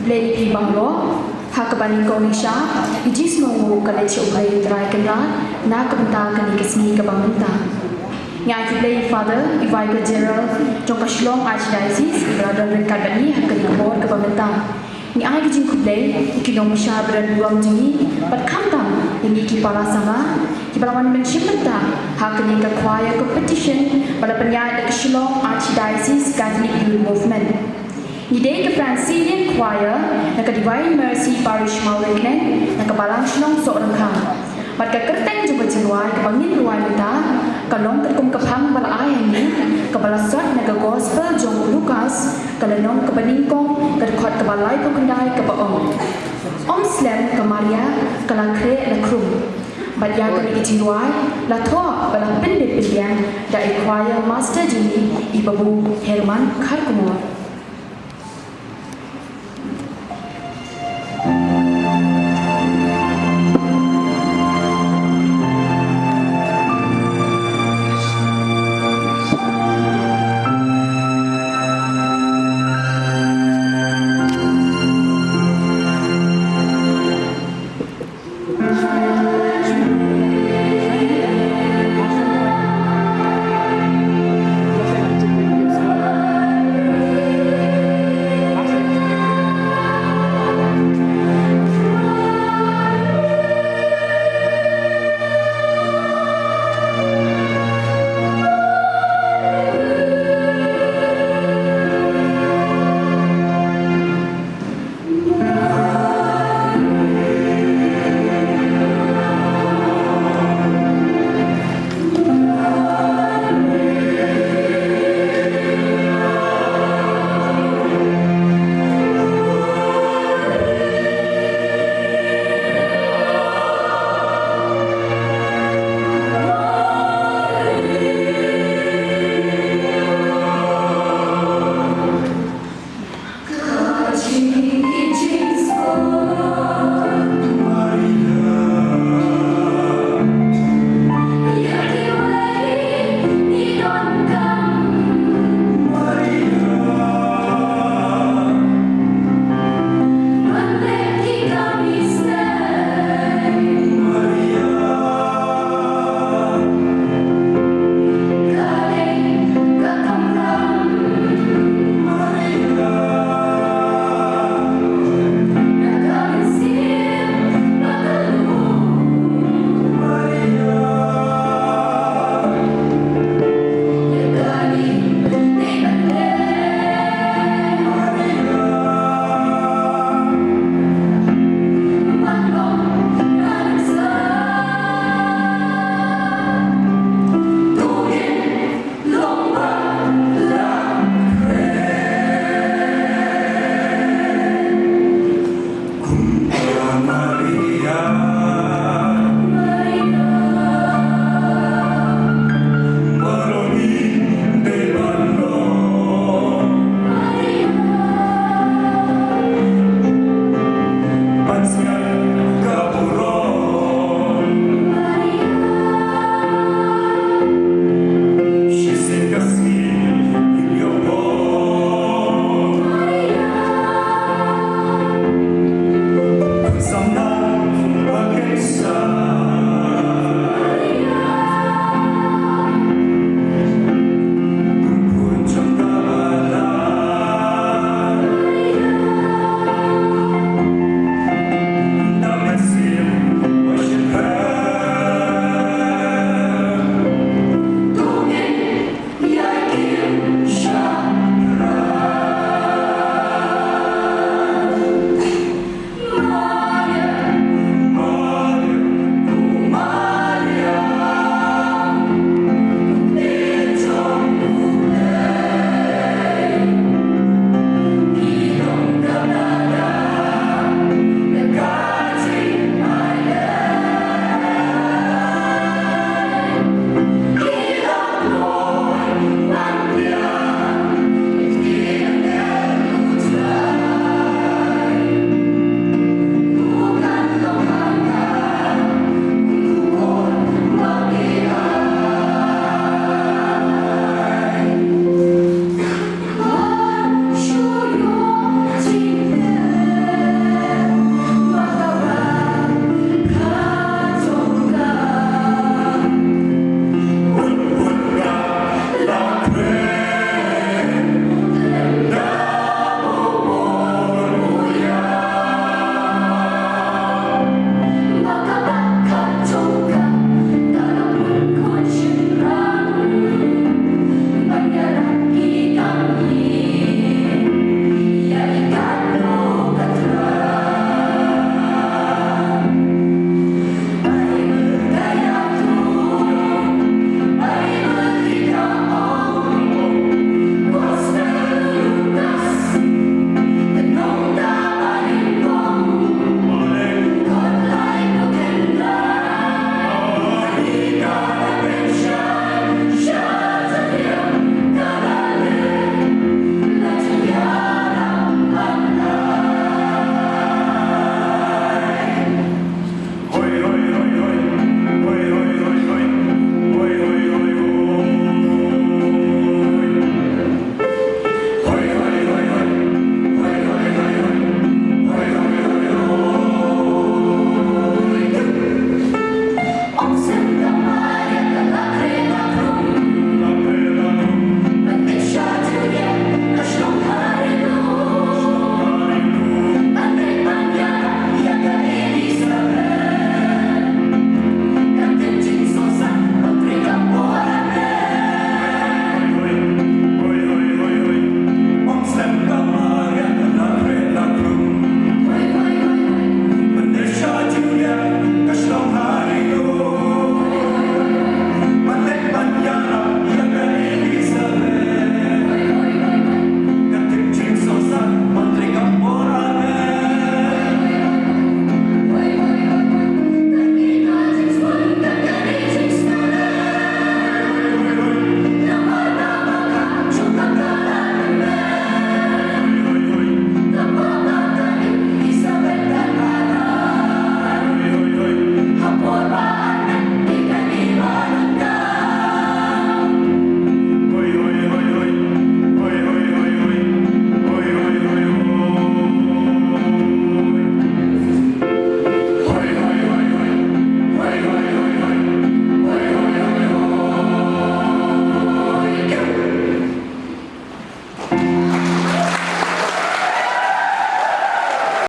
Lady Banglo, Hakabani Konisha, Ijis Mongo Kalecho Play Drakenra, Nakabanta Kanikasmi Kabamanta. Nyai Father, Ivaika Gerald, Jokashlong Archdiocese, Brother Rekabani, Hakanamor Kabamanta. Ni ai kijing kublai ikinom sha beran buang jingi pat kamtam ini ki para sama ki balawan menshimenta hakani ka choir competition pada penyai the Shillong Archdiocese Catholic Youth Movement ni dei ke Francilian choir na ka Divine Mercy Parish Mawreknen na ka balang Shillong so rangkang pat ka kerteng juga jingwai ka bangin ruai meta ka long ka kum ka phang bala ai ni ka bala sot na ka gospel jong Lucas ka lenong ka baningkong ka khot ka balai ko kendai ka baong slam ka Maria ka la kre la krum bat ya ka ni jingwai la tho bala pinde pindian da choir master jini ibabu Herman Kharkumor